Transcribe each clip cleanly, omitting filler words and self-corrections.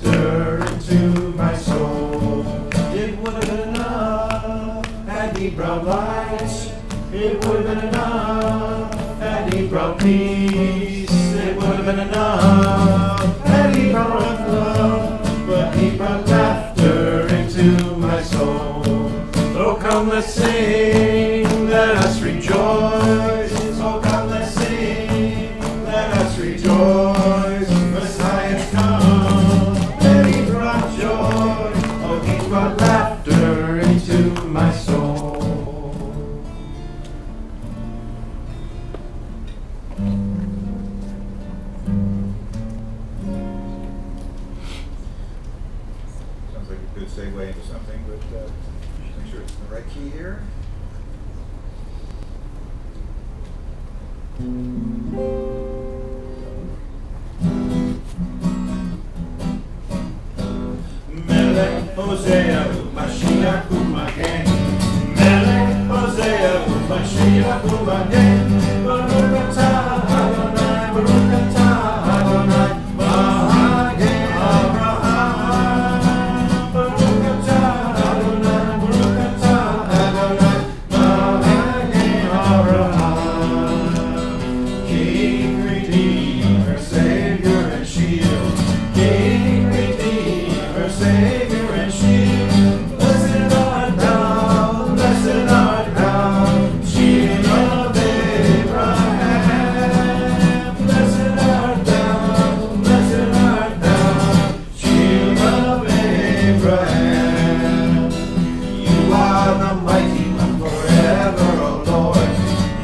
laughter into my soul. It would have been enough had he brought light. It would have been enough had he brought peace. It would have been enough had he brought love. But he brought laughter into my soul. Oh, come, let's sing, let us rejoice. Oh, come, let's sing, let us rejoice. Messiah's come, and he brought joy. Oh, he brought laughter into my soul. Sounds like a good segue into something, but make sure it's in the right key here. Melech Hosea Mashiach Umagen. Melech Hosea Mashiach Umagen. Baruch atah Adonai, Baruch atah Adonai, Magen Avraham. Baruch atah Adonai, Baruch atah Adonai, Magen Avraham. King, Redeemer, Savior and Shield. King, Redeemer, Savior and Shield. Blessed art thou, blessed art thou, Shield of Abraham. Blessed art thou, Shield of Abraham. You are the mighty one forever, O Lord.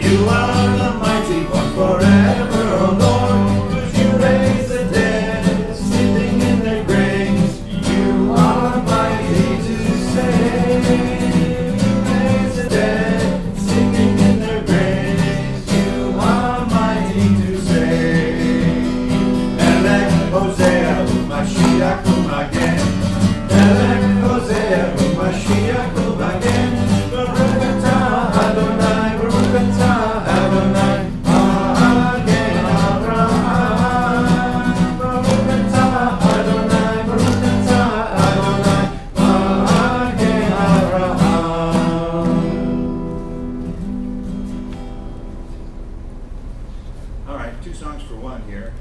You are the mighty one forever, O Lord. 'Cause you raise the dead, sitting in their graves. You are mighty to save. You raise the dead, sitting in their graves. You are mighty to save. Melech Hosea Mashiach Umagen. Melech Hosea Mashiach Umagen. Baruch atah Adonai, Baruch atah Adonai, Magen Avraham. Baruch atah Adonai, Baruch atah Adonai, Magen Avraham. All right, 2 songs for 1 here.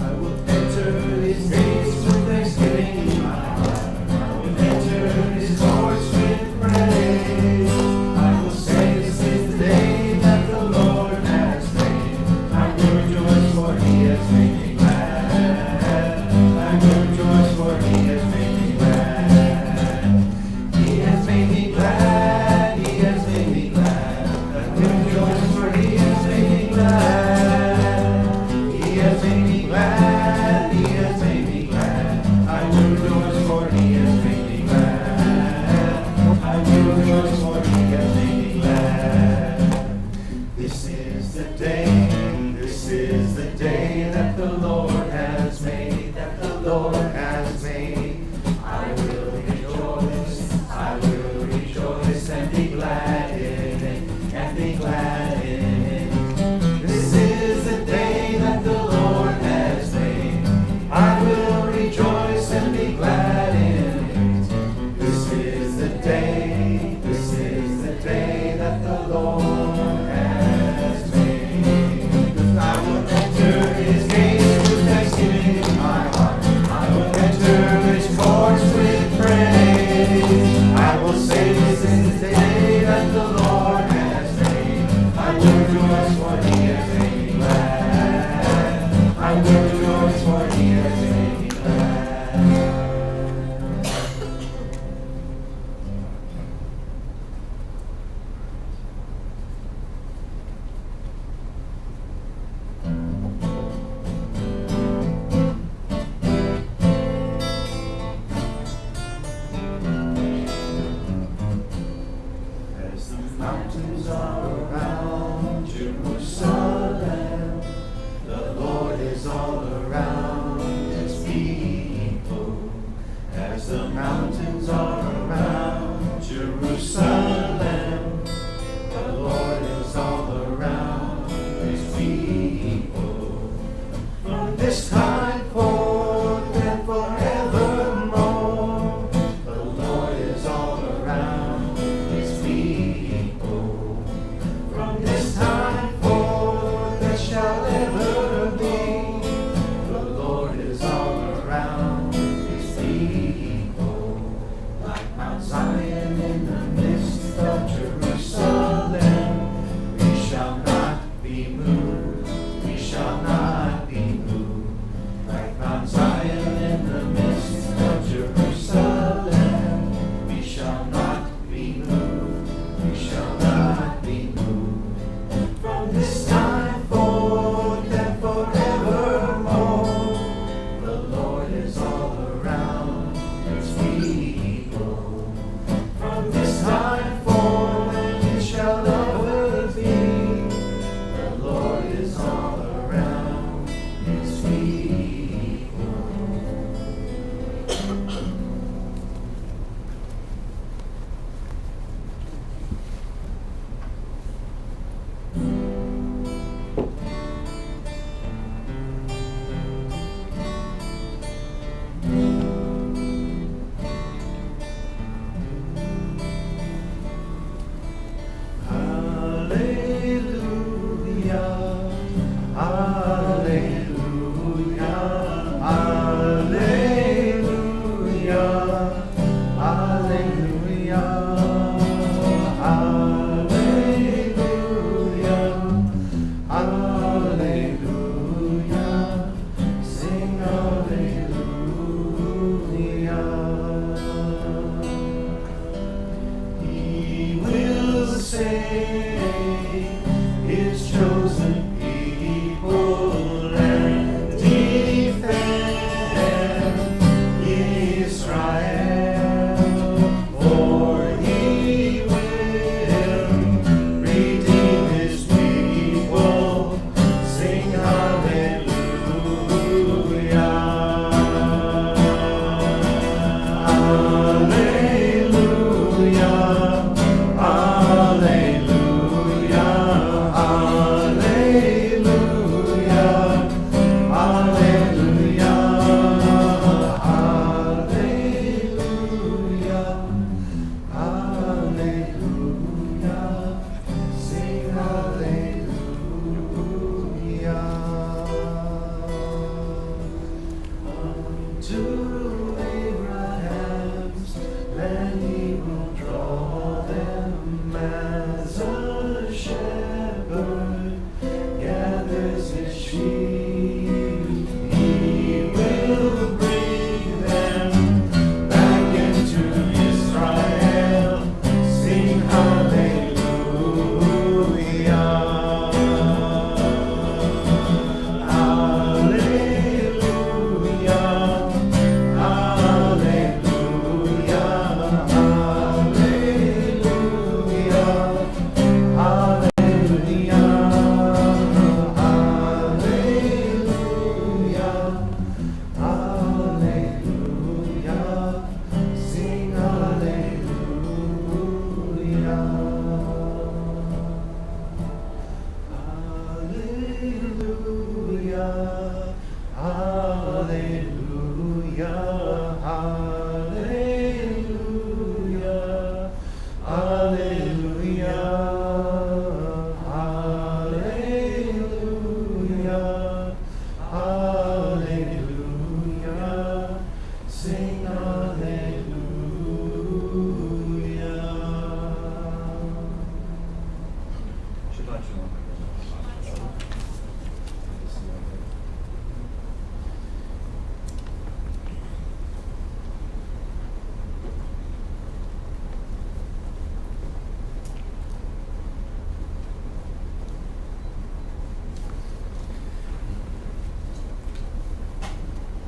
I will enter his gates with thanksgiving in my heart. I will enter his courts with praise. I will say, this is the day that the Lord has made. I will rejoice, for he has made me glad. I will rejoice, for he has made me glad. He has made me glad. He has made me glad. I will rejoice, for he has made me glad. He has made me glad, he has made me glad. I will rejoice, for he has made me glad. I will rejoice, for he has made me glad. This is the day that the Lord has made, that the Lord has made. I will rejoice and be glad in it, and be glad in it. This is the day that the Lord has made. I will rejoice and be glad in it. This is the day that the Lord has made. 'Cause I will enter his gates with thanksgiving in my heart. I will enter his courts with praise. I will say, this is the day that the Lord has made. I will rejoice, for he has made me glad. I will rejoice, for he has made me glad. As the mountains are around Jerusalem, be moved. We shall not be moved. Like Mount Zion in the midst of Jerusalem, we shall not be moved. We shall not be moved. From this time forth and forevermore, the Lord is all around His people. From this time forth and it shall always be, the Lord is all around His people.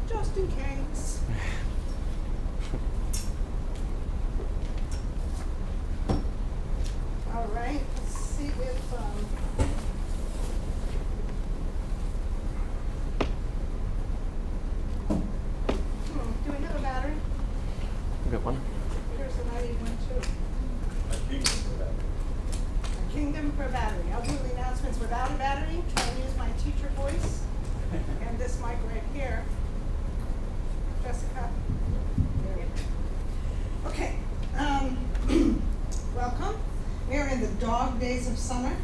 Just in case. All right, let's see if, do we have a battery? We got one. Here's an I need one too. A kingdom for battery. I'll do the announcements without a battery. Try to use my teacher voice. And this mic right here. Jessica. There we go. Okay. Welcome. We are in the dog days of summer.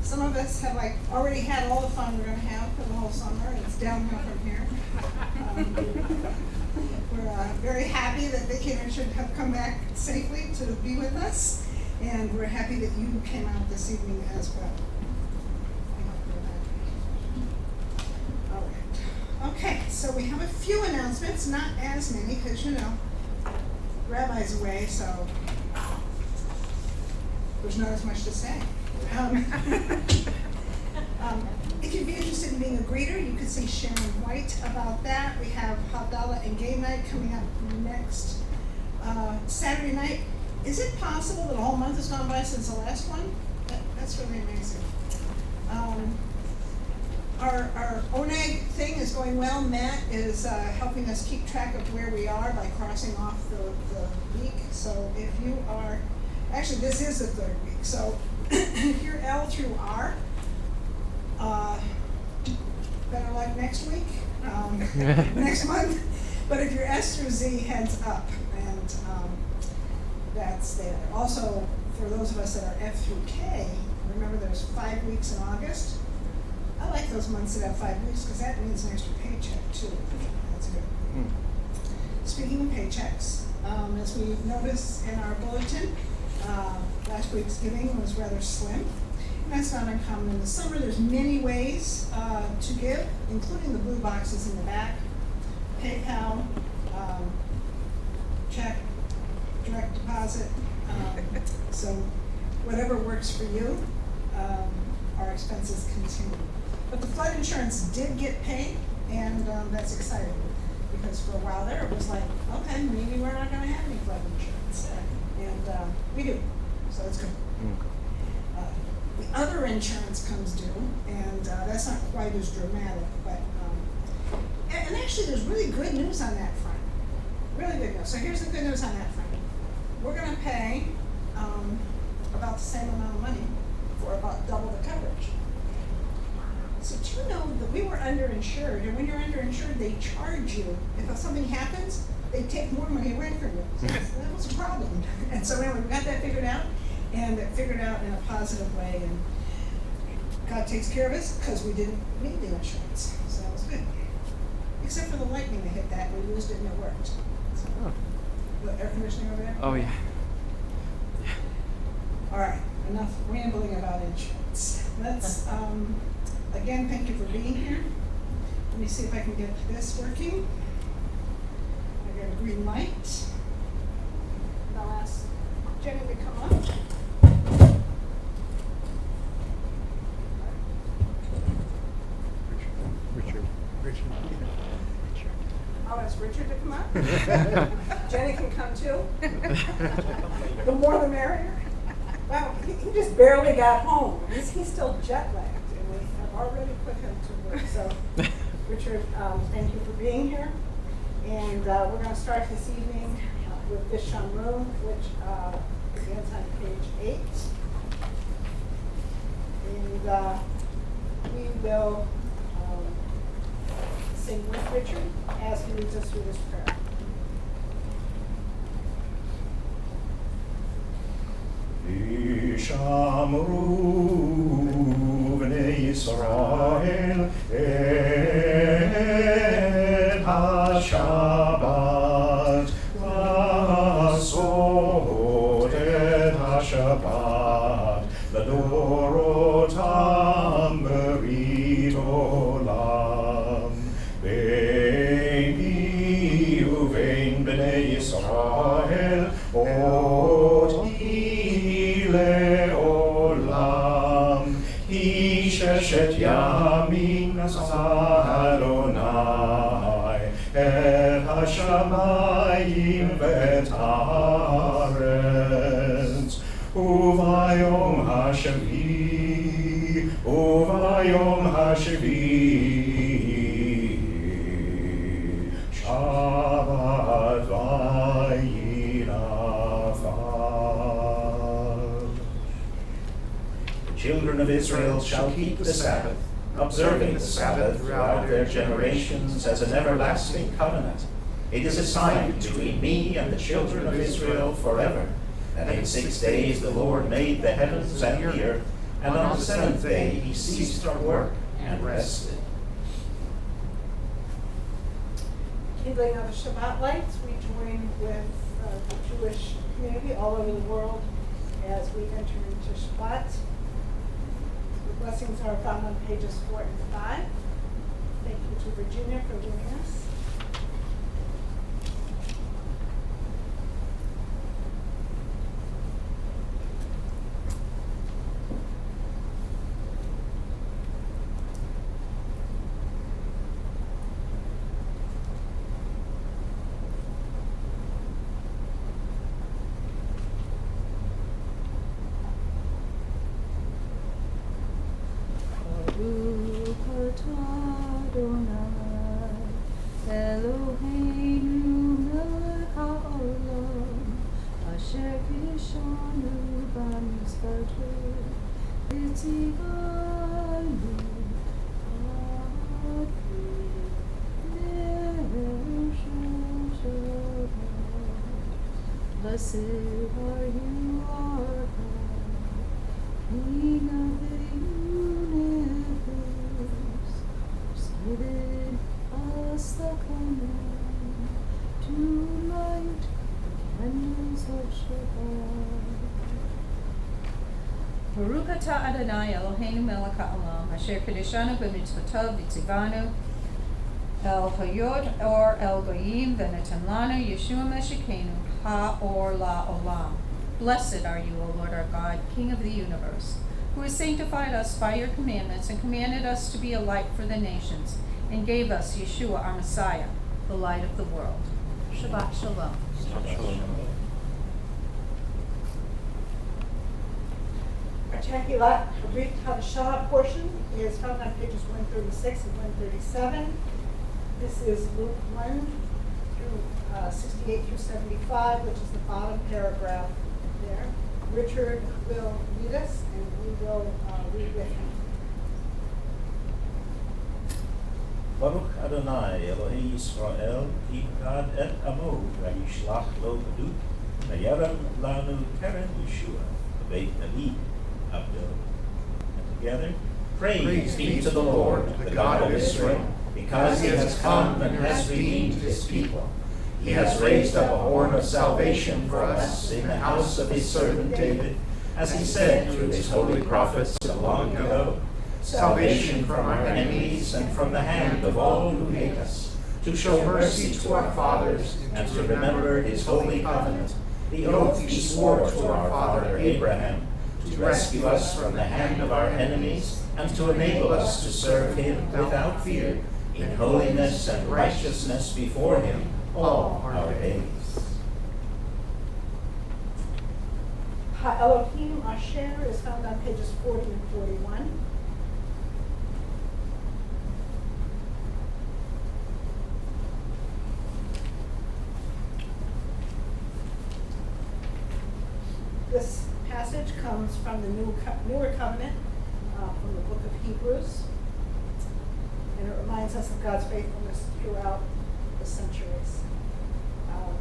Some of us have already had all the fun we're going to have for the whole summer, and it's downhill from here. We're very happy that Vicki and Richard have come back safely to be with us, and we're happy that you came out this evening as well. I hope we have a few announcements, not as many, because Rabbi's away, so there's not as much to say. If you'd be interested in being a greeter, you could see Sharon White about that. We have Havdalah and Game Night coming up next Saturday night. Is it possible that a whole month has gone by since the last one? That's really amazing. Our ONAG thing is going well. Matt is helping us keep track of where we are by crossing off the week. So if you are, actually this is the third week. So if you're L through R, better luck next week, next month. But if you're S through Z, heads up. And that's there. Also, for those of us that are F through K, remember there's 5 weeks in August. I like those months that have 5 weeks because that means an extra paycheck too. That's good. Speaking of paychecks, as we noticed in our bulletin, last week's giving was rather slim. And that's not uncommon in the summer. There's many ways to give, including the blue boxes in the back, PayPal, check, direct deposit. So whatever works for you, our expenses continue. But the flood insurance did get paid, and that's exciting because for a while there it was like, okay, maybe we're not going to have any flood insurance, and we do, so that's good. The other insurance comes due, and that's not quite as dramatic, but and actually there's really good news on that front. Really good news. So here's the good news on that front. We're going to pay about the same amount of money for about double the coverage. So do you know that we were underinsured, and when you're underinsured, they charge you. If something happens, they take more money away from you. So that was a problem. And so anyway, we got that figured out, and it figured out in a positive way. And God takes care of us because we didn't need the insurance. So that was good. Except for the lightning that hit that, we used it and it worked. So, the air conditioning over there? Oh, yeah. All right, enough rambling about insurance. Let's, again, thank you for being here. Let me see if I can get this working. I got a green light. And I'll ask Jenny to come up. Richard. I'll ask Richard to come up. Jenny can come too. The more the merrier. Well, he just barely got home. He's still jet lagged, and we have already put him to work. So, Richard, thank you for being here. And we're going to start this evening with this Shamru, which begins on page 8. And we will sing with Richard as he leads us through this prayer. Yishamru b'nei Yisrael et ha-Shabbat la'asot et ha-Shabbat l'dorotam berit olam beini uvein b'nei Yisrael לעולם איש אשת ימין עשה אדוני את השמיים ואת הארץ וביום השביעי שבת Children of Israel shall keep the Sabbath, observing the Sabbath throughout their generations as an everlasting covenant. It is a sign between me and the children of Israel forever, that in 6 days the Lord made the heavens and the earth, and on the 7th day he ceased from work and rested. Kindling of the Shabbat lights, we join with the Jewish community all over the world as we enter into Shabbat. The blessings are found on pages 4 and 5. Thank you to Virginia for joining us. Baruch atah Adonai, Eloheinu melech haolam, asher kishanu b'mitzvoto, v'tzivanu ad Shabbat. Blessed are you, our God, King of the universe, who's given us the command to light the candles of Shabbat. Baruch atah Adonai Eloheinu melech haolam, asher kedeshanu b'mitzvotav v'tzivanu el hayot or el goyim v'natan lanu Yeshua Meshikenu ha-or la-olam. Blessed are you, O Lord our God, King of the universe, who has sanctified us by your commandments and commanded us to be a light for the nations, and gave us Yeshua our Messiah, the light of the world. Shabbat shalom. Our Tehillah Ohr Chadash portion is found on pages 136 and 137. This is Luke 1 through 68 through 75, which is the bottom paragraph there. Richard will lead us, and we will read with him. Baruch Adonai Elohei Yisrael, ki pekad et amo, vayishlach lo badut, vayaram lanu keren Yeshua, beit David, Abdo. And together, praise be to the Lord, the God of Israel, because he has come and has redeemed his people. He has raised up a horn of salvation for us in the house of his servant David, as he said through his holy prophets long ago. Salvation from our enemies and from the hand of all who hate us, to show mercy to our fathers and to remember his holy covenant, the oath he swore to our father Abraham, to rescue us from the hand of our enemies and to enable us to serve him without fear, in holiness and righteousness before him all our days. Ha-Elohim Asher is found on pages 40 and 41. This passage comes from the newer covenant, from the book of Hebrews, and it reminds us of God's faithfulness throughout the centuries.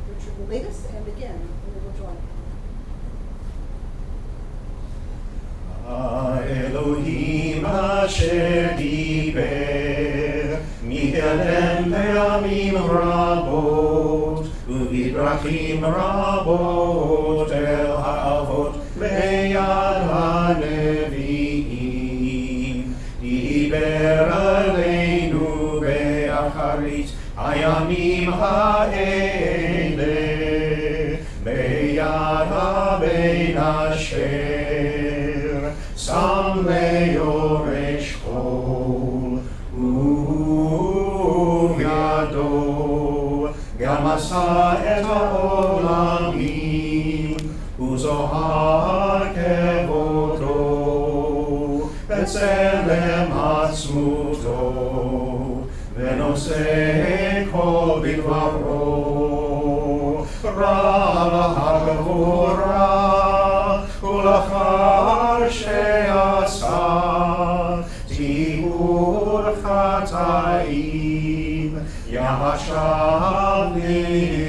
Richard will lead us, and again, we will join him. Elohim asher diber mikadem be'amim rabot uvidrachim rabot el ha'avot beyad ha'nevi'im diber aleinu be'acharit hayamim ha'ele beyad ha'bein asher Sam le'yoresh chol u'yado gam asa et ha'olamim u'zohar kevodo b'tzelem atzmuto v'noseh kol bidvaro ra ha'gvura ulachar she'asa tihur chataim yahashav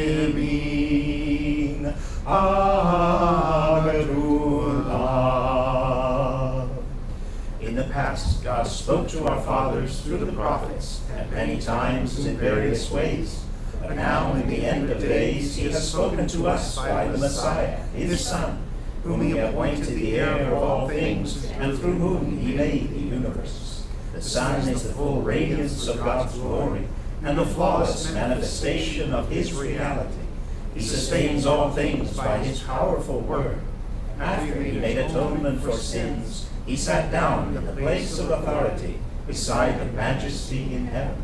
limin adullah. In the past, God spoke to our fathers through the prophets at many times and in various ways. But now, in the end of days, he has spoken to us by the Messiah, his Son, whom he appointed the heir of all things, and through whom he made the universe. The The sun is the full radiance of God's glory and the flawless manifestation of his reality. He sustains all things by his powerful word. After he made atonement for sins, he sat down in the place of authority beside the majesty in heaven.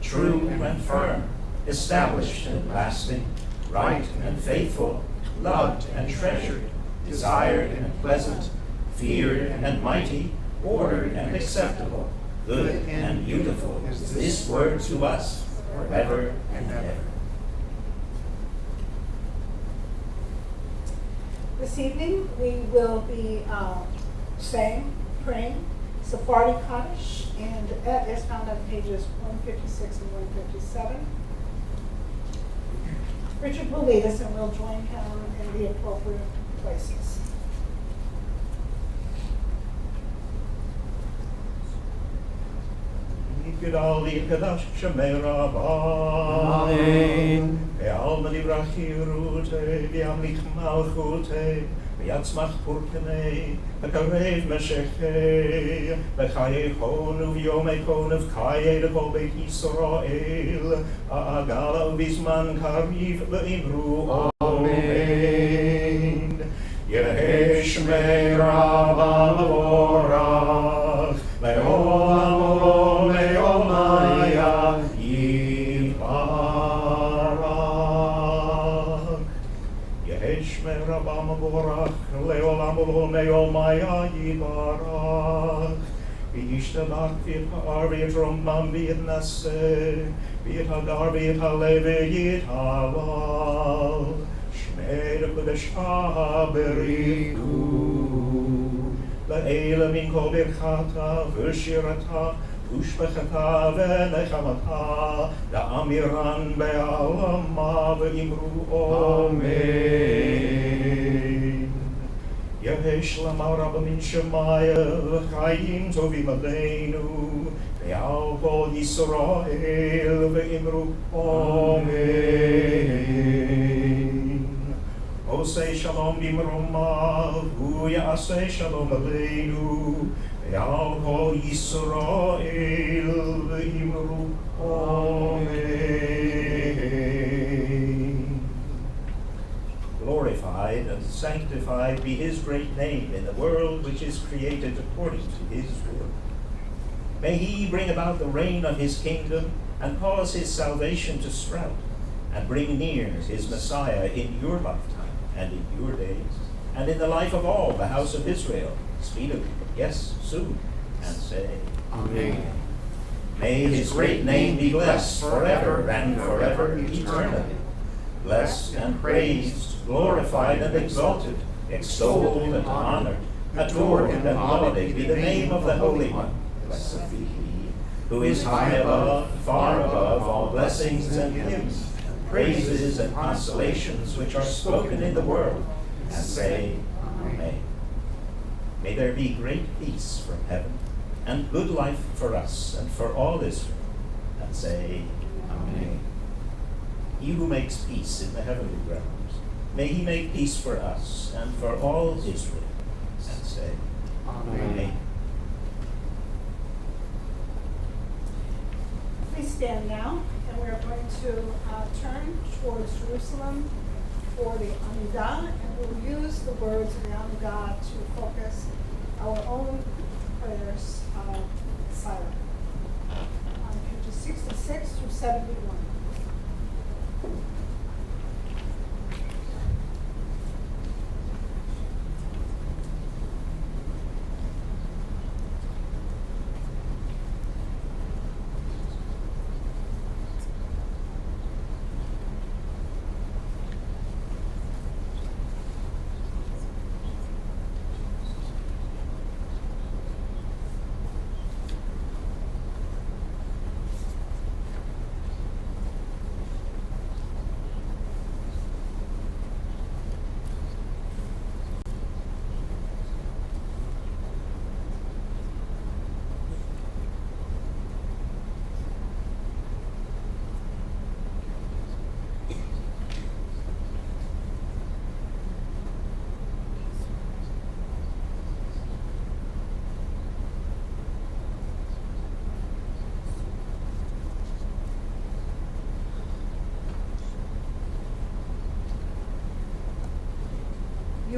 True and firm, established and lasting, right and faithful, loved and treasured, desired and pleasant, feared and mighty, ordered and acceptable, good and beautiful is this word to us forever and ever. This evening, we will be praying Sephardi Kaddish, and that is found on pages 156 and 157. Richard will lead us, and we'll join him in the appropriate places. G'dali Chadash Shemei Rabba. Amen. Ve'alma divrach Yerute, ve'amlich malchute, ve'yatzmach purkenei, ve'karev meshechei, ve'chayei chonu v'yomei chonev kayei lekol beit Yisrael, ha'agala u'bizman kariv ve'imru Amen. Yehei Shemei Rabba levorach, le'olam Rabam Borach, Leolam Olomeo Maya Yibarach, Vishtabak Vipar Vitrombam Vietnase, Vitadar Vitaleve Yitalal, Shmed Kudesha Beriku, Laela Minko Birchata, Vushirata, Ushbechata Venechamata, Da'amiran Be'alama Ve'imru Amen. Yehesh Lamar Rabba Min Shemaya, Chayim Tovim Aleinu, Ve'al Kol Yisrael Ve'imru Amen. Osei Shalom Bimromav, Hu Ya'asei Shalom Aleinu, Ve'al Kol Yisrael Ve'imru Amen. Glorified and sanctified be his great name in the world which is created according to his will. May he bring about the reign of his kingdom and cause his salvation to sprout, and bring near his Messiah in your lifetime and in your days, and in the life of all the house of Israel, speedily, yes, soon, and say, Amen. May his great name be blessed forever and forever eternally. Blessed and praised, glorified and exalted, extolled and honored, adored and lauded be the name of the Holy One. Blessed be he, who is high above, far above all blessings and hymns, praises and consolations which are spoken in the world, and say, Amen. May there be great peace from heaven, and good life for us and for all Israel, and say, Amen. He who makes peace in the heavenly realms, may he make peace for us and for all Israel, and say, Amen. Please stand now, and we are going to turn towards Jerusalem for the Amidah, and we'll use the words of the Amidah to focus our own prayers silent. On pages 66 through 71.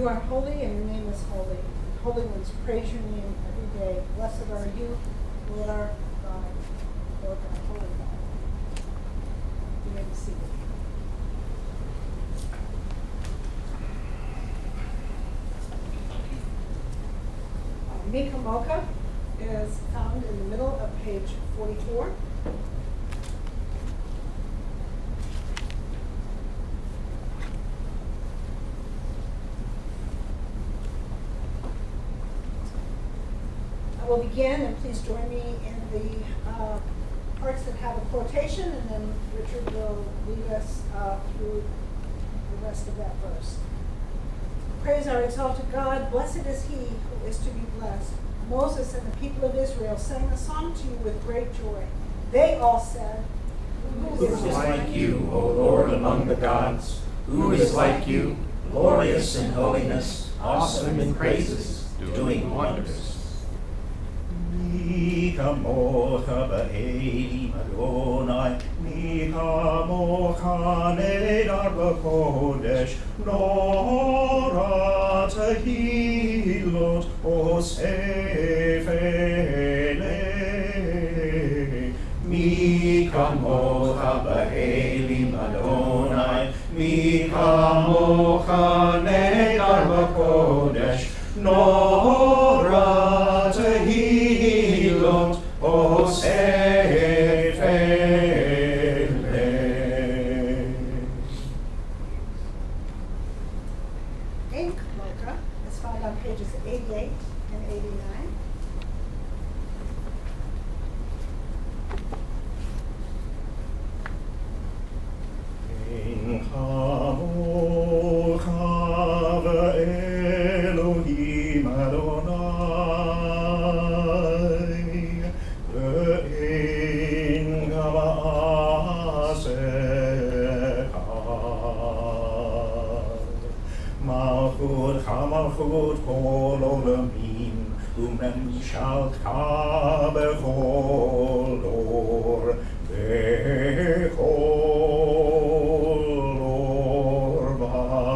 You are holy, and your name is holy. Holy ones, praise your name every day. Blessed are you, Lord our God, Lord our holy God. You may be seated. Mika Mocha is found in the middle of page 44. I will begin, and please join me in the parts that have a quotation, and then Richard will lead us through the rest of that verse. Praise our exalted God. Blessed is he who is to be blessed. Moses and the people of Israel sang a song to you with great joy. They all said, Who is like you, O Lord, among the gods? Who is like you, glorious in holiness, awesome in praises, doing wonders? Mi kamocha ba'elim Adonai, mi kamocha nedar b'kodesh, nora tehilot osef eleh. Mi kamocha ba'elim Adonai, mi kamocha nedar b'kodesh, nora tehilot osef eleh. Ink Mocha is found on pages 88 and 89. Ein kamocha ve'Elohim Adonai, ve'ein gava'aseh Malchut malchut kol olamim, umemshalcha bechol dor, bechol dor vador.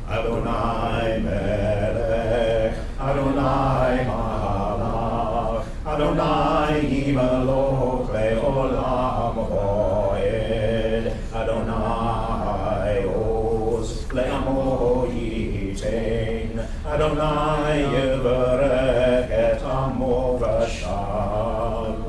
Adonai melech, Adonai malach, Adonai imaloch le'olam ho'ed, Adonai oz le'amo yitein, Adonai yivarech et amo v'shalom.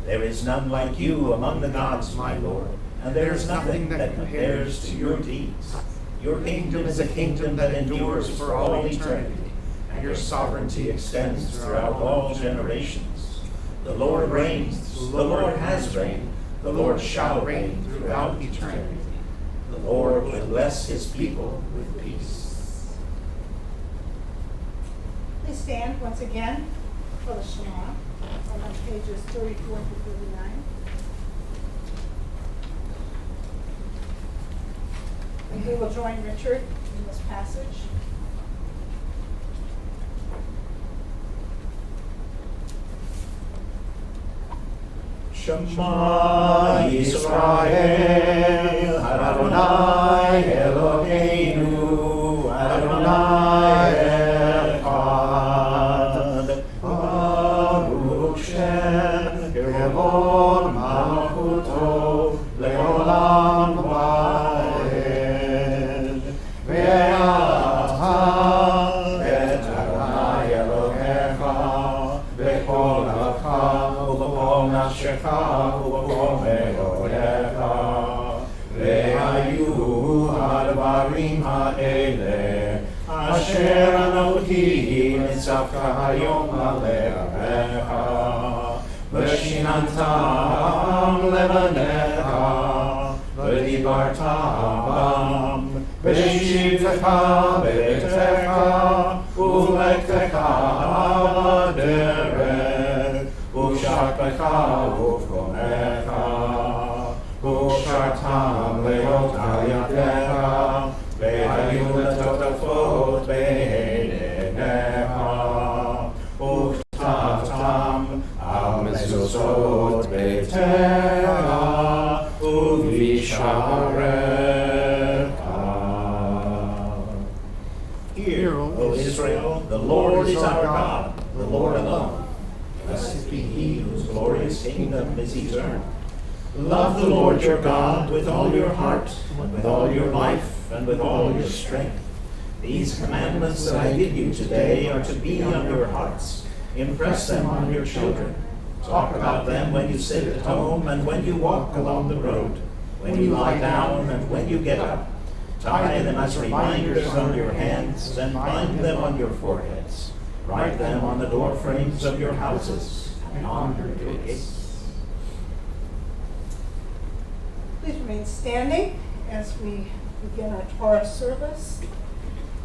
There is none like you among the gods, my Lord, and there is nothing that compares to your deeds. Your kingdom is a kingdom that endures for all eternity, and your sovereignty extends throughout all generations. The Lord reigns, the Lord has reigned, the Lord shall reign throughout eternity. The Lord will bless his people with peace. Please stand once again for the Shema on pages 34 to 39. And we will join Richard in this passage. Shema Yisrael, Adonai Eloheinu, Adonai Echad. Baruch Shem Kevod Malchuto Leolam Vaed. Ve'ata et Adonai Elohecha bechol nafcha ובכל נפשך ובכל מאודיך. והיו הדברים האלה אשר אנוכי מצווך היום לבבך, ושיננתם לבניך, ודיברת בם, בשבתך בביתך, ובלכתך בדרך, ובשעתך ובקומך, ושרתם להיות על ידיך, והיו לטוטפות בעיניך, וכתבתם על מזוזות ביתך. Hear, O Israel, the Lord is our God, the Lord alone. Blessed be he whose glorious kingdom is eternal. Love the Lord your God with all your heart, and with all your life, and with all your strength. These commandments that I give you today are to be on your hearts. Impress them on your children. Talk about them when you sit at home and when you walk along the road, when you lie down and when you get up. Tie them as reminders on your hands and bind them on your foreheads. Write them on the door frames of your houses and on your gates. Please remain standing as we begin our Torah service.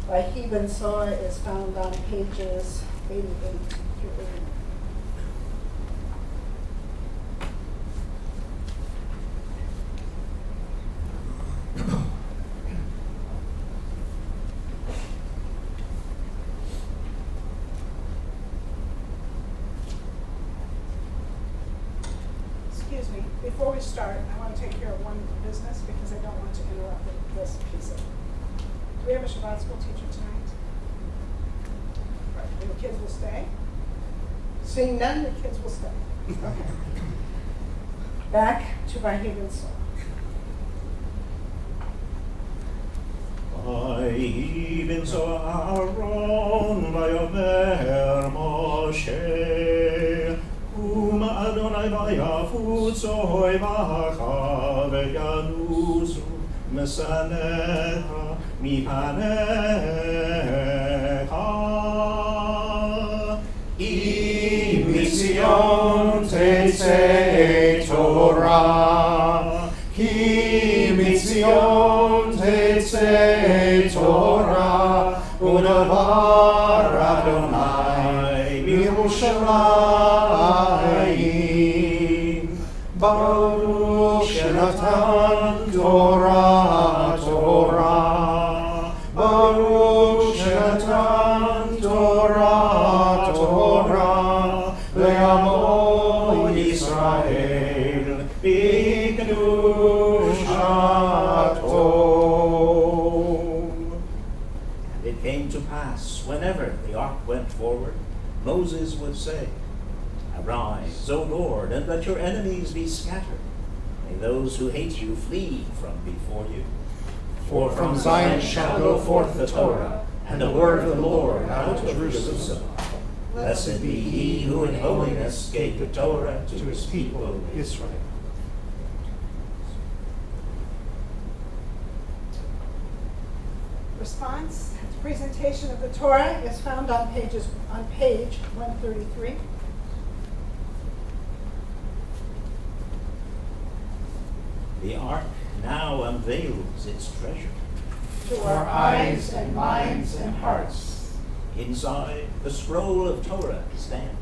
By Heben Saw is found on pages 88 through 89. Excuse me, before we start, I want to take care of one business because I don't want to interrupt this piece of it. Do we have a Shabbat school teacher tonight? Right, and the kids will stay? Seeing none, the kids will stay. Okay. Back to Vayhiven Saw. Vayhiven Saw Aaron vayomer Moshe Adonai vayafutzoy v'achav ve'yanusu mesanecha mipanecha. Ki mitzion tetzei Torah, ki mitzion tetzei Torah, u'davar Adonai b'Yerushalayim. Baruch shenatan Torah, Torah. Baruch shenatan Torah, Torah. Le'amo Yisrael b'kedushato. And it came to pass, whenever the ark went forward, Moses would say, Arise, O Lord, and let your enemies be scattered. May those who hate you flee from before you. For from Zion shall go forth the Torah, and the word of the Lord out of Jerusalem. Blessed be he who in holiness gave the Torah to his people Israel. Response to presentation of the Torah is found on page 133. The ark now unveils its treasure. To our eyes and minds and hearts. Inside, the scroll of Torah stands.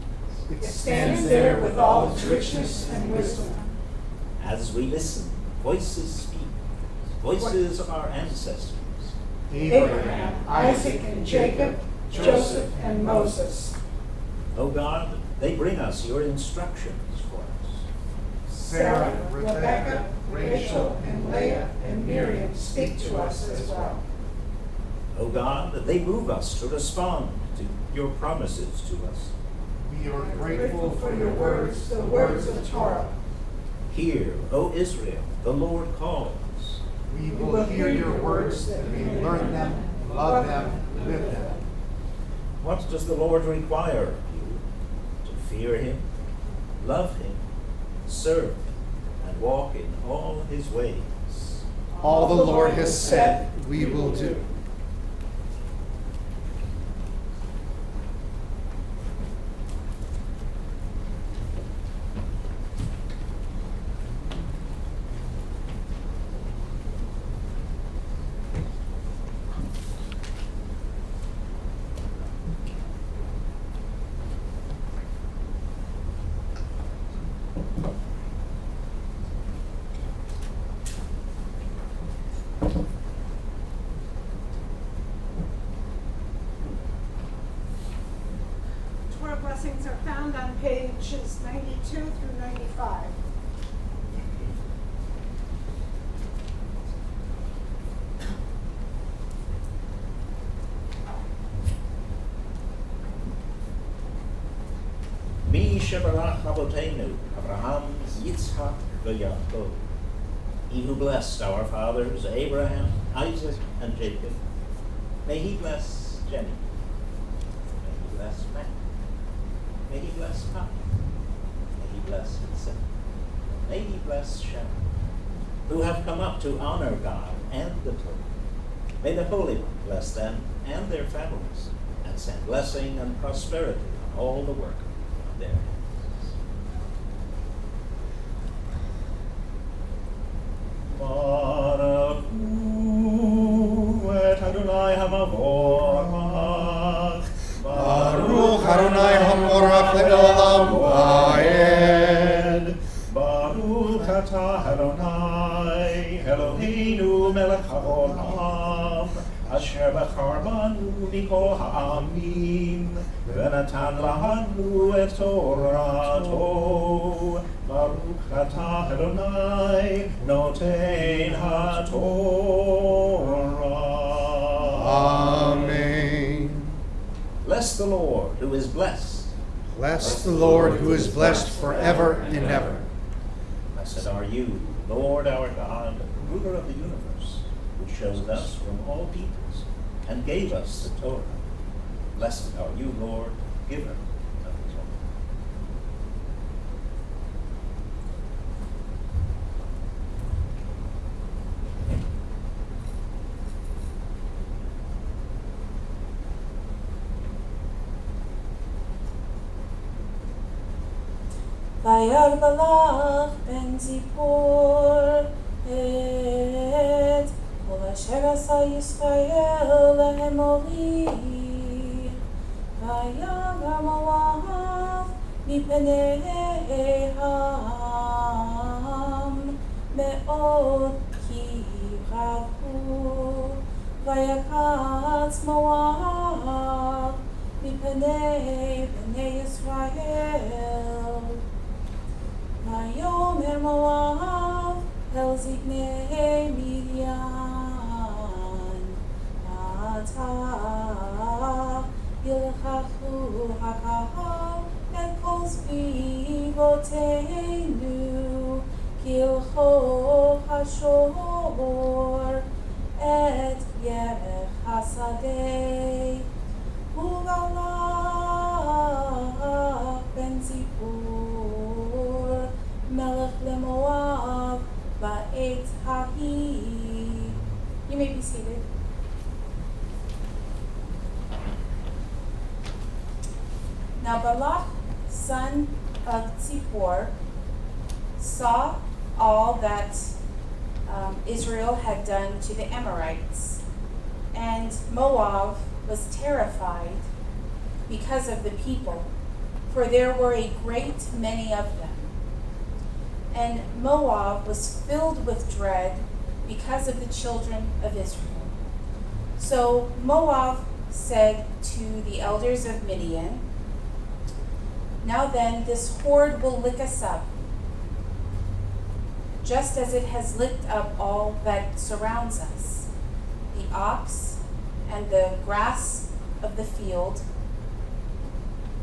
It stands there with all its richness and wisdom. As we listen, voices speak. Voices of our ancestors. Abraham, Isaac, and Jacob, Joseph, and Moses. O God, they bring us your instructions for us. Sarah, Rebecca, Rachel, and Leah, and Miriam speak to us as well. O God, they move us to respond to your promises to us. We are Grateful for your words, the words of Torah. Hear, O Israel, the Lord calls. We will hear your words, that we may learn them, love them, live them. What does the Lord require of you? To fear him, love him, serve him, and walk in all his ways. All the Lord has said, we will do. Torah blessings are found on pages 92 through 95. asher barach avotenu, Abraham, Yitzhak, v'Yaakov. He who blessed our fathers, Abraham, Isaac, and Jacob, may he bless Jenny. May he bless Matt. May he bless Pop. May he bless Vincent. May he bless Sharon, who have come up to honor God and the Torah. May the Holy One bless them and their families, and send blessing and prosperity on all the work of their hands. Baruch et Adonai Hamavorach. Baruch Adonai Hamorach le'olam va'ed. Baruch atah Adonai Eloheinu melech haolam, asher bachar banu mikol ha'amim, v'natan lanu et torato. Baruch atah Adonai noten ha'torah. Amen. Bless the Lord, who is blessed. Bless the Lord who is blessed forever and ever. Blessed are you, Lord our God, ruler of the universe, who chose us from all peoples and gave us the Torah. Blessed are you, Lord, giver of the Torah. Vayar Balak ben Zippor et kol asher asa Yisrael le'emori. Vayagar Moav mipnei ham me'od ki ravu. Vayakatz Moav mipnei bnei Yisrael. Vayomer Moav el ziknei Midian, Ata yilchachu hakahal et kol zvivoteinu, kilcho hashor et yerech hasadeh, uvalach ben Zippor melech leMoav ba'et hahi. You may be seated. Now Balak, son of Zippor, saw all that Israel had done to the Amorites, and Moab was terrified because of the people, for there were a great many of them. And Moab was filled with dread because of the children of Israel. So Moab said to the elders of Midian, "Now then, this horde will lick us up, just as it has licked up all that surrounds us, the ox and the grass of the field."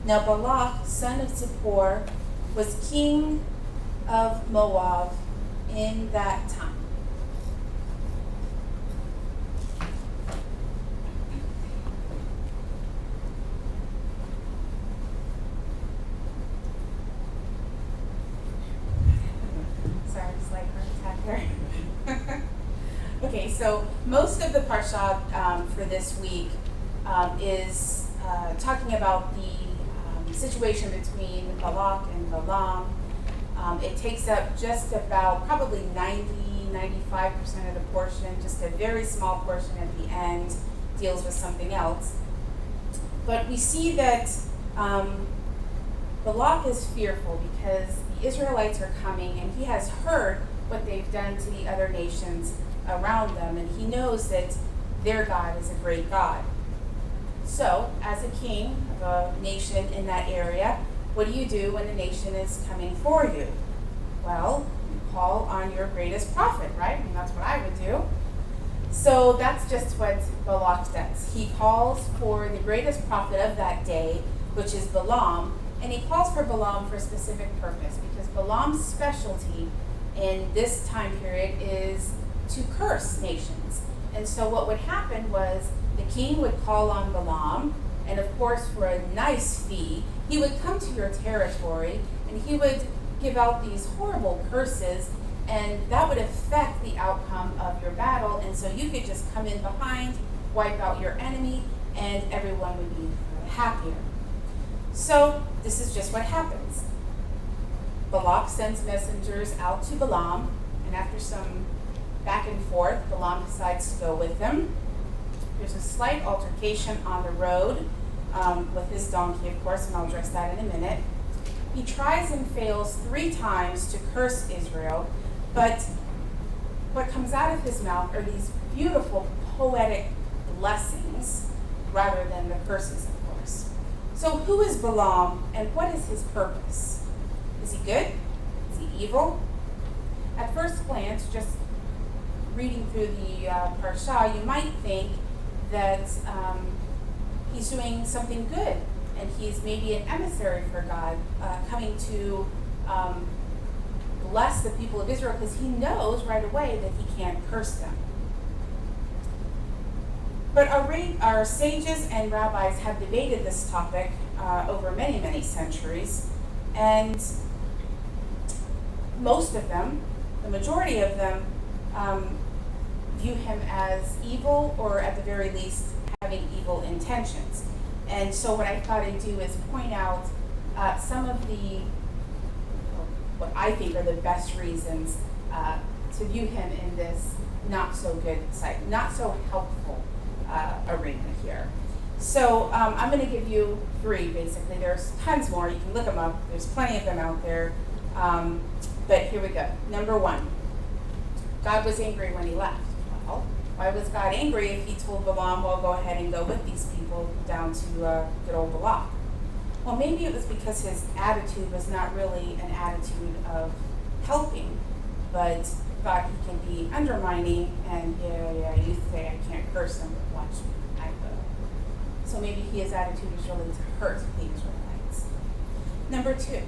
Now Balak, son of Zippor, was king of Moab in that time. Sorry, just like heart attack there. Okay, so most of the parsha for this week is talking about the situation between Balak and Balaam. It takes up just about probably 90-95% of the portion. Just a very small portion at the end deals with something else. But we see that Balak is fearful because the Israelites are coming, and he has heard what they've done to the other nations around them, and he knows that their God is a great God. So, as a king of a nation in that area, what do you do when the nation is coming for you? Well, you call on your greatest prophet, right? I mean, that's what I would do. So that's just what Balak does. He calls for the greatest prophet of that day, which is Balaam, And he calls for Balaam for a specific purpose, because Balaam's specialty in this time period is to curse nations. And so what would happen was the king would call on Balaam, and of course for a nice fee, he would come to your territory and he would give out these horrible curses, and that would affect the outcome of your battle. And so you could just come in behind, wipe out your enemy, and everyone would be happier. So this is just what happens. Balak sends messengers out to Balaam, and after some back and forth, Balaam decides to go with them. There's a slight altercation on the road with his donkey, of course, and I'll address that in a minute. He tries and fails 3 times to curse Israel, but what comes out of his mouth are these beautiful poetic blessings rather than the curses, of course. So who is Balaam, and what is his purpose? Is he good? Is he evil? At first glance, just reading through the Parsha, you might think that he's doing something good, and he's maybe an emissary for God, coming to bless the people of Israel, because he knows right away that he can't curse them. But our sages and rabbis have debated this topic over many, many centuries, and most of them, the majority of them, view him as evil, or at the very least having evil intentions. And so what I thought I'd do is point out some of what I think are the best reasons to view him in this not so good side, not so helpful arena here. So I'm going to give you 3 basically. There's tons more. You can look them up. There's plenty of them out there. But here we go. Number 1, God was angry when he left. Well, why was God angry if he told Balaam, well, go ahead and go with these people down to good old Balak? Well, maybe it was because his attitude was not really an attitude of helping, but thought he can be undermining, and you say I can't curse them, but watch me, I will. So maybe his attitude is really to hurt the Israelites. Number 2,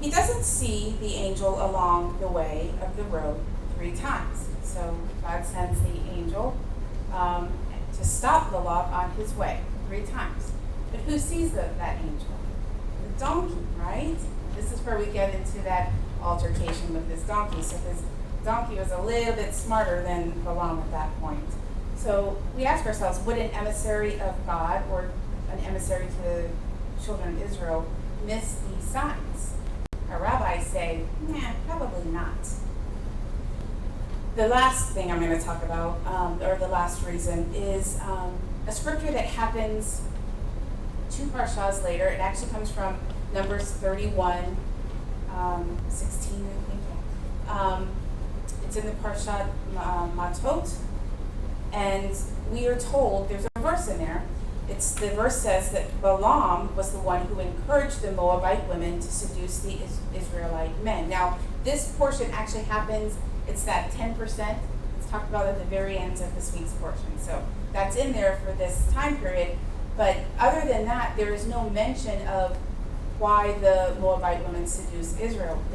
he doesn't see the angel along the way of the road 3 times. So God sends the angel to stop Balak on his way 3 times. But who sees that angel? The donkey, right? This is where we get into that altercation with this donkey. So this donkey was a little bit smarter than Balaam at that point. So we ask ourselves, would an emissary of God, or an emissary to the children of Israel, miss these signs? Our rabbis say, nah, probably not. The last thing I'm going to talk about, or the last reason, is a scripture that happens 2 parshas later. It actually comes from Numbers 31, 16, I think. It's in the Parshat Matot, and we are told, there's a verse in there. The verse says that Balaam was the one who encouraged the Moabite women to seduce the Israelite men. Now, this portion actually happens, it's that 10%. It's talked about at the very end of this week's portion. So that's in there for this time period. But other than that, there is no mention of why the Moabite women seduced the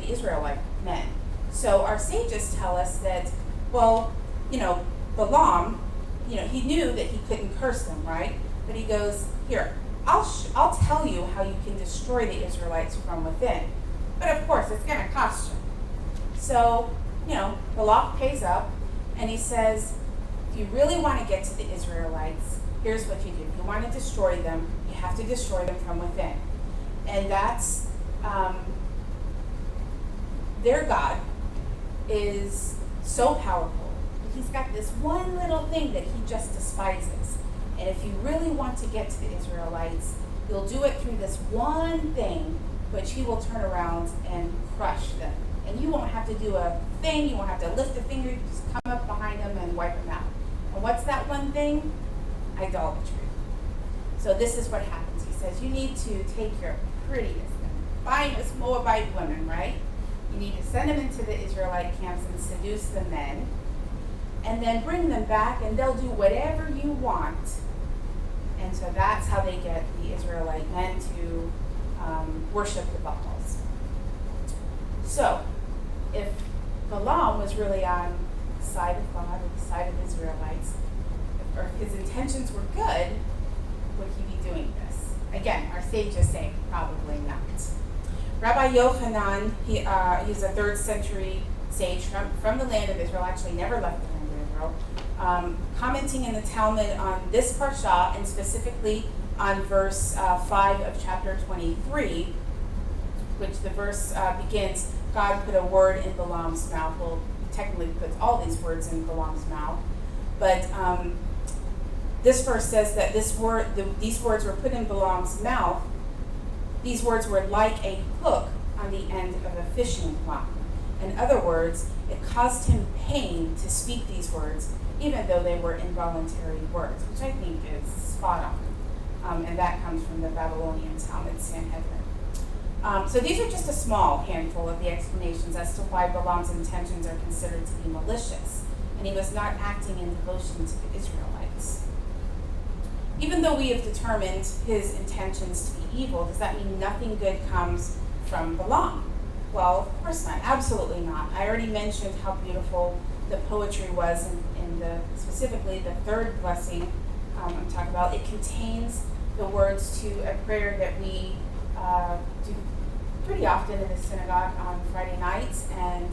Israelite men. So our sages tell us that, well, Balaam, he knew that he couldn't curse them, right? But he goes, here, I'll tell you how you can destroy the Israelites from within. But of course, it's going to cost you. So, Balak pays up, and he says, if you really want to get to the Israelites, here's what you do. If you want to destroy them, you have to destroy them from within. And that's, their God is so powerful. He's got this one little thing that he just despises. And if you really want to get to the Israelites, you'll do it through this one thing, which he will turn around and crush them. And you won't have to do a thing, you won't have to lift a finger, you just come up behind them and wipe them out. And what's that one thing? Idolatry. So this is what happens. He says, you need to take your prettiest and finest Moabite women, right? You need to send them into the Israelite camps and seduce the men, and then bring them back, and they'll do whatever you want. And so that's how they get the Israelite men to worship the Baals. So, if Balaam was really on the side of God or the side of the Israelites, or if his intentions were good, would he be doing this? Again, our sages say probably not. Rabbi Yochanan, he's a 3rd century sage from the land of Israel, actually never left the land of Israel, commenting in the Talmud on this parsha, and specifically on verse 5 of chapter 23, which the verse begins, God put a word in Balaam's mouth. Well, he technically puts all these words in Balaam's mouth, but this verse says that these words were put in Balaam's mouth. These words were like a hook on the end of a fishing line. In other words, it caused him pain to speak these words, even though they were involuntary words, which I think is spot on. And that comes from the Babylonian Talmud, Sanhedrin. So these are just a small handful of the explanations as to why Balaam's intentions are considered to be malicious, and he was not acting in devotion to the Israelites. Even though we have determined his intentions to be evil, does that mean nothing good comes from Balaam? Well, of course not. Absolutely not. I already mentioned how beautiful the poetry was in specifically the 3rd blessing I'm talking about. It contains the words to a prayer that we do pretty often in the synagogue on Friday nights, and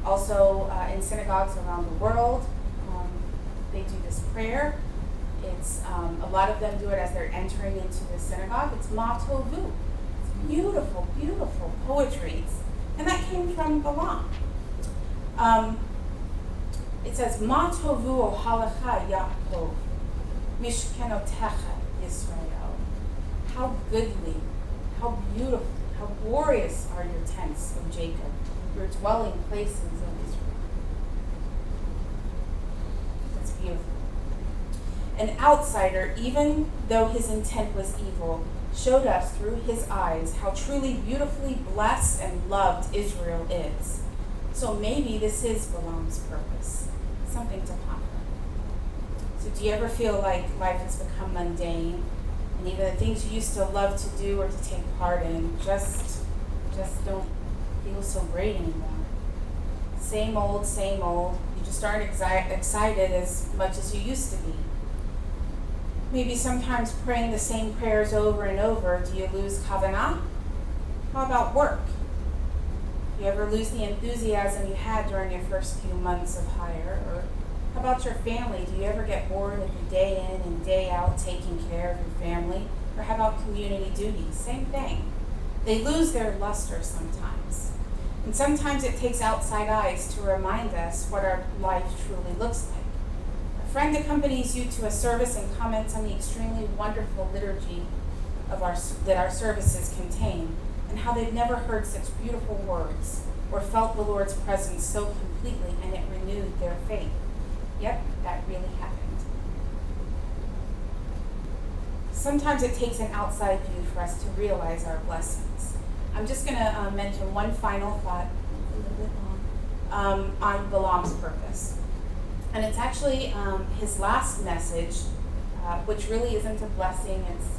also in synagogues around the world. They do this prayer. It's a lot of them do it as they're entering into the synagogue. It's Ma Tovu. It's beautiful, beautiful poetry. And that came from Balak. It says, Ma Tovu o halacha Yaakov, mishkenotecha Yisrael. How goodly, how beautiful, how glorious are your tents, O Jacob, your dwelling places, O Israel. That's beautiful. An outsider, even though his intent was evil, showed us through his eyes how truly beautifully blessed and loved Israel is. So maybe this is Balaam's purpose. Something to ponder. So do you ever feel like life has become mundane, and even the things you used to love to do or to take part in just don't feel so great anymore? Same old, same old. You just aren't excited as much as you used to be. Maybe sometimes praying the same prayers over and over, do you lose kavanah? How about work? Do you ever lose the enthusiasm you had during your first few months of hire? Or how about your family? Do you ever get bored of the day in and day out taking care of your family? Or how about community duties? Same thing. They lose their luster sometimes. And sometimes it takes outside eyes to remind us what our life truly looks like. A friend accompanies you to a service and comments on the extremely wonderful liturgy that our services contain, and how they've never heard such beautiful words or felt the Lord's presence so completely, and it renewed their faith. Yep, that really happened. Sometimes it takes an outside view for us to realize our blessings. I'm just going to mention one final thought, a little bit long, on Balaam's purpose. And it's actually his last message, which really isn't a blessing. It's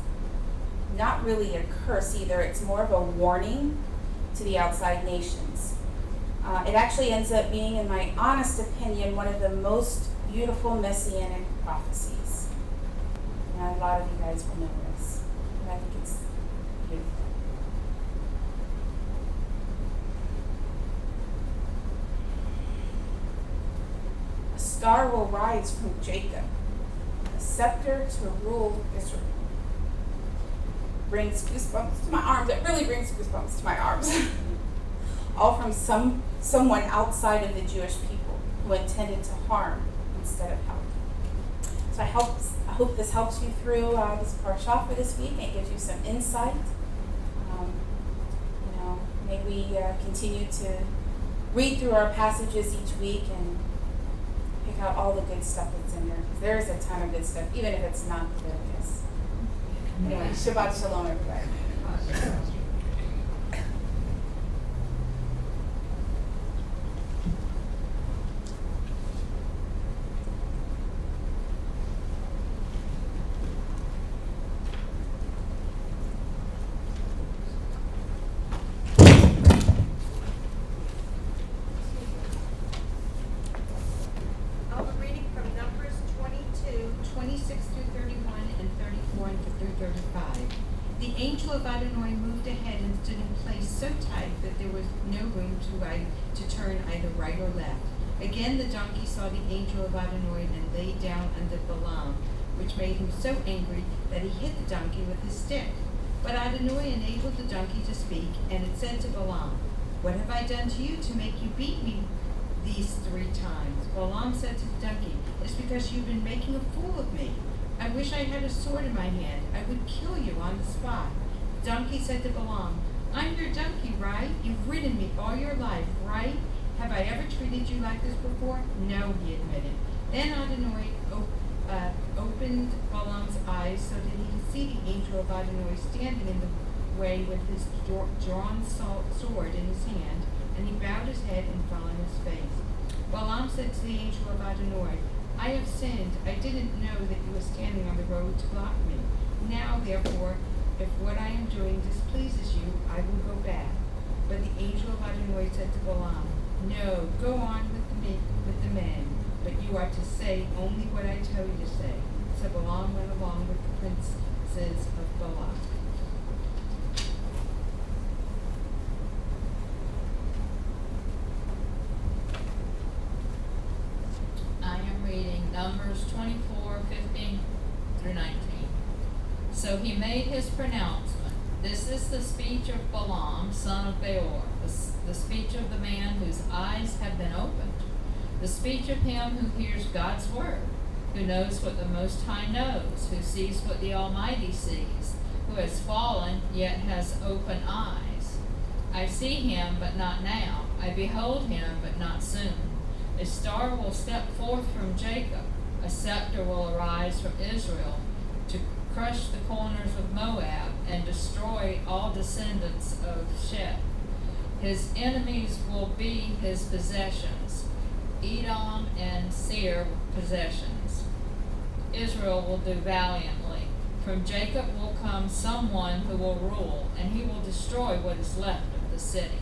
not really a curse either. It's more of a warning to the outside nations. It actually ends up being, in my honest opinion, one of the most beautiful messianic prophecies. And a lot of you guys will know this, but I think it's beautiful. A star will rise from Jacob, a scepter to rule Israel. Brings goosebumps to my arms. It really brings goosebumps to my arms. All from someone outside of the Jewish people who intended to harm instead of help. So I hope this helps you through this parsha for this week and gives you some insight. May we continue to read through our passages each week and pick out all the good stuff that's in there. Because there is a ton of good stuff, even if it's not Leviticus. Anyway, Shabbat Shalom, everybody. through 35. The angel of Adonai moved ahead and stood in place so tight that there was no room to turn either right or left. Again the donkey saw the angel of Adonai and lay down under Balaam, which made him so angry that he hit the donkey with his stick. But Adonai enabled the donkey to speak, and it said to Balaam, "What have I done to you to make you beat me these 3 times?" Balaam said to the donkey, "It's because you've been making a fool of me. I wish I had a sword in my hand. I would kill you on the spot." The donkey said to Balaam, "I'm your donkey, right? You've ridden me all your life, right? Have I ever treated you like this before?" "No," he admitted. Then Adonai opened Balaam's eyes so that he could see the angel of Adonai standing in the way with his drawn sword in his hand, and he bowed his head and fell on his face. Balaam said to the angel of Adonai, "I have sinned. I didn't know that you were standing on the road to block me. Now, therefore, if what I am doing displeases you, I will go back." But the angel of Adonai said to Balaam, "No, go on with the men, but you are to say only what I tell you to say." So Balaam went along with the princes of Balak. I am reading Numbers 24:15 through 19. So he made his pronouncement. "This is the speech of Balaam, son of Beor, the speech of the man whose eyes have been opened, the speech of him who hears God's word, who knows what the Most High knows, who sees what the Almighty sees, who has fallen yet has open eyes. I see him, but not now. I behold him, but not soon. A star will step forth from Jacob, a scepter will arise from Israel, to crush the corners of Moab and destroy all descendants of Sheth. His enemies will be his possessions, Edom and Seir possessions. Israel will do valiantly. From Jacob will come someone who will rule, and he will destroy what is left of the city."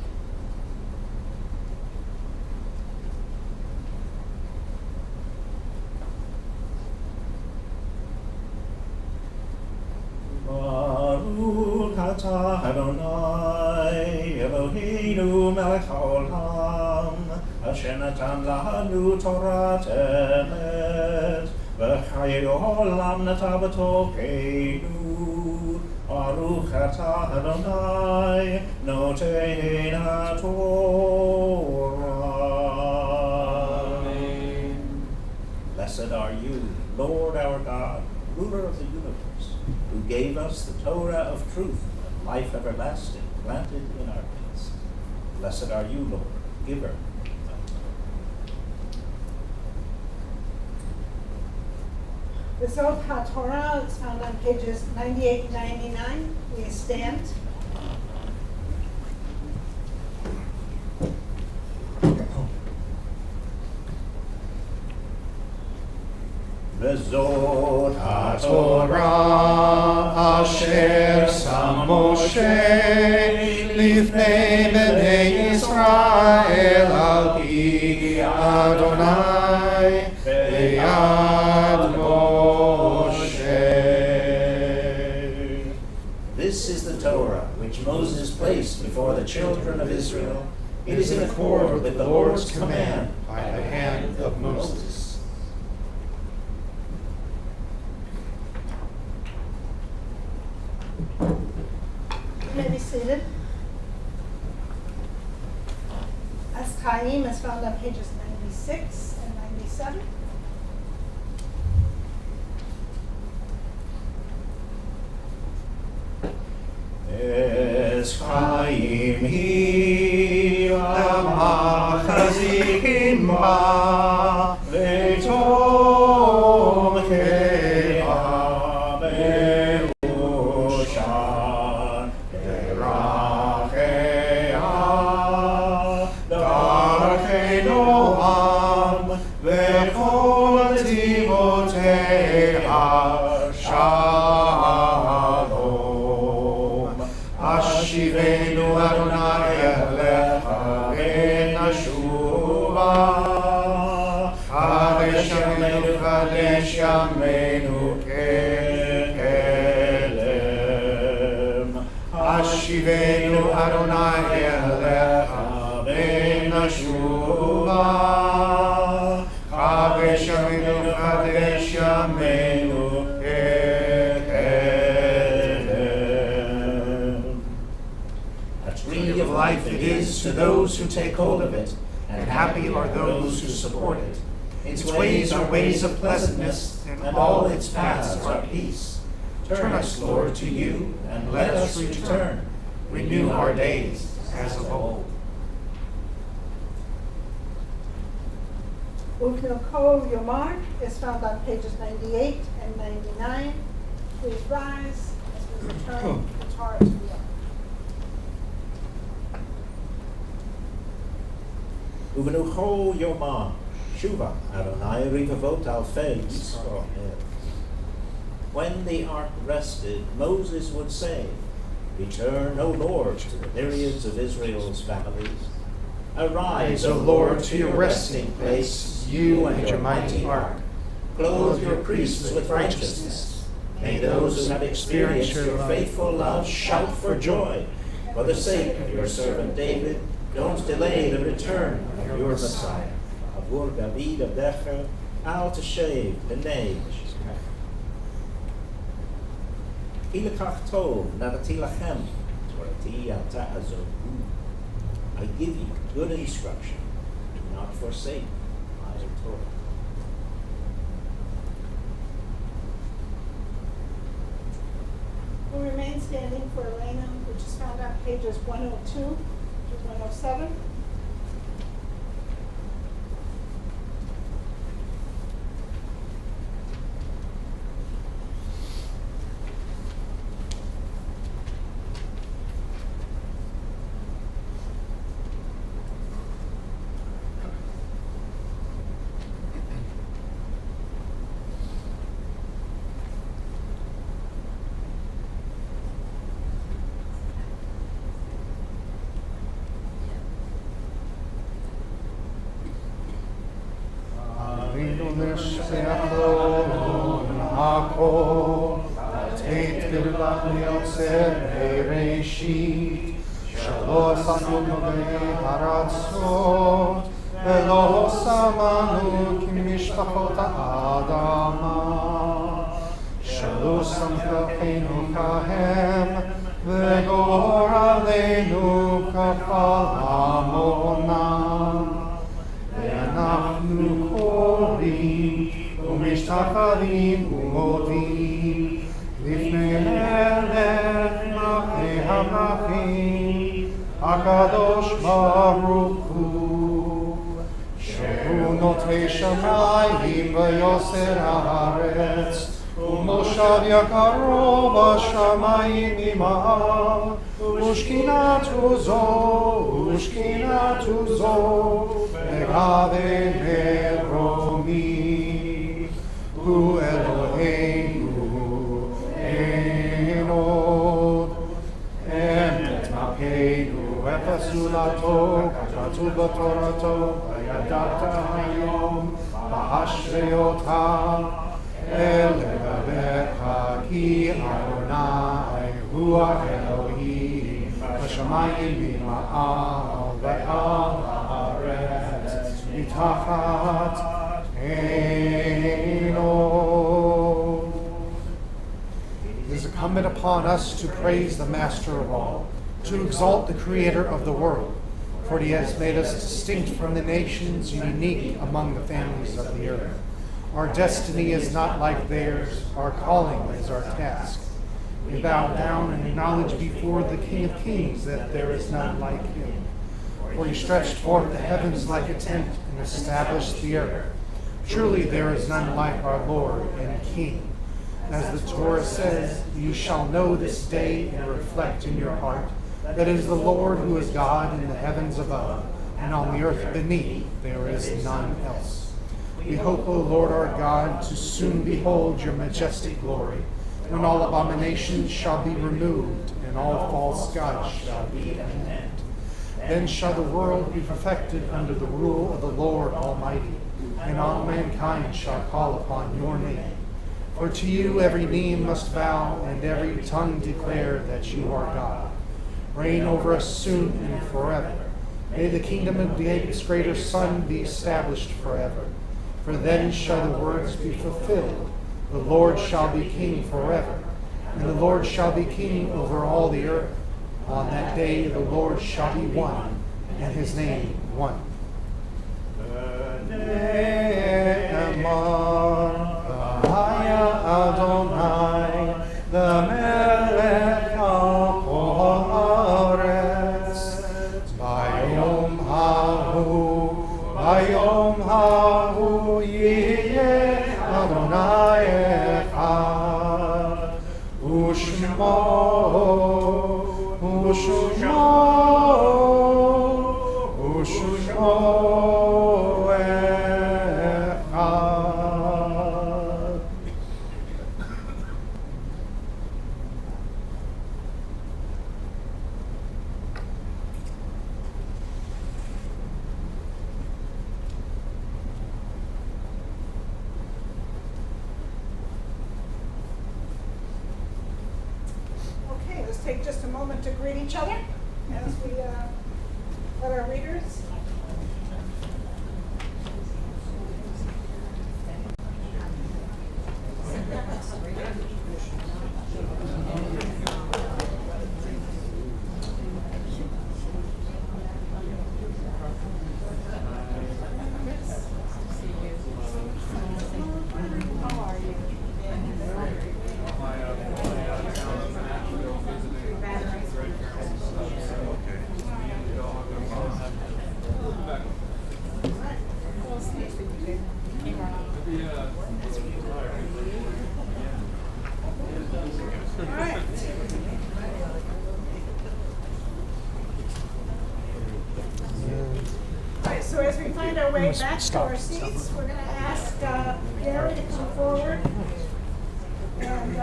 Baruch atah Adonai Eloheinu melech haolam asher natan lanu Torat emet v'chayei olam nata b'tokeinu. Baruch atah Adonai notein haTorah. Amen. Blessed are you, Lord our God, ruler of the universe, who gave us the Torah of truth and life everlasting planted in our midst. Blessed are you, Lord, giver of The Zohar HaTorah is found on pages 98 and 99. We stand. Vezot HaTorah asher sam Moshe lifnei bnei Yisrael al pi Adonai beyad Moshe. This is the Torah which Moses placed before the children of Israel. It is in accord with the Lord's command by the hand of Moses. You may be seated. As Chaim is found on pages 96 and 97. Es Chaim hi l'machazikim ba v'tom ke'ah be'ushan derachea darchei noam v'chol tzivotei shalom. Ashivenu Adonai elecha v'nashuva. Kadesh yameinu ke'elah. Hashivenu Adonai Elecha Benashuva Kadesh Yameinu Kadesh Yameinu A tree of life it is to those who take hold of it, and happy are those who support it. Its ways are ways of pleasantness, and all its paths are peace. Turn us, Lord, to you, and let us return. Renew our days as of old. Uvnoko Yomar is found on pages 98 and 99. Please rise as we return the Torah to the ark. Uvenucho Yomar, Shuva, Adonai Rivavot Alfei Yisrael. When the ark rested, Moses would say, Return, O Lord, to the myriads of Israel's families. Arise, O Lord, to your resting place, you and your mighty ark. Clothe your priests with righteousness. May those who have experienced your faithful love shout for joy. For the sake of your servant David, don't delay the return of your Messiah. Avur David Abdecha, Al Teshev, B'nei Shishkach. Ilekach Tov, Navati Lachem, Torati Ata Azohu. I give you good instruction. Do not forsake my Torah. We'll remain standing for Elena, which is found on pages 102 to 107. Avinu Neshbeachon Hakol Tate Gilach Liotzer Bereshit Shalosh Samanu Haratzot Velo Samanu Kimishpachot Ha'adama Shalosh Samkachenu Kahem Vegor Aleinu Kafal Hamonam ואנחנו קוראים ומשתחווים ומודים לפני מלך מלכי המלכים הקדוש ברוך הוא שהוא נוטה שמיים ויוסר הארץ ומושב יקרו בשמיים ממעל ושכינתו זו בגבי מרומי הוא אלוהינו אין עוד אמת מלכנו אפס זולתו כתוב בתורתו וידעת היום בהשוויותך אל לבביך כי אדוני הוא האלוהים בשמיים ממעל ועל הארץ מתחת עינו. It is incumbent upon us to praise the Master of all, to exalt the Creator of the world, for He has made us distinct from the nations, unique among the families of the earth. Our destiny is not like theirs, our calling is our task. We bow down and acknowledge before the King of Kings that there is none like Him. For He stretched forth the heavens like a tent and established the earth. Truly there is none like our Lord and King. As the Torah says, you shall know this day and reflect in your heart that it is the Lord who is God in the heavens above, and on the earth beneath there is none else. We hope, O Lord our God, to soon behold your majestic glory, when all abominations shall be removed, and all false gods shall be at an end. Then shall the world be perfected under the rule of the Lord Almighty, and all mankind shall call upon your name. For to you every knee must bow, and every tongue declare that you are God. reign over us soon and forever. May the kingdom of David's greater Son be established forever. For then shall the words be fulfilled, the Lord shall be king forever, and the Lord shall be king over all the earth. On that day the Lord shall be one, and his name one. Adonai, the Melech HaKol Haaretz, Bayom Hahu Yiyeh Adonai Echad, Ushmo Echad. Okay, let's take just a moment to greet each other as we let our readers. All right. All right, so as we find our way back to our seats, we're going to ask Gary to come forward and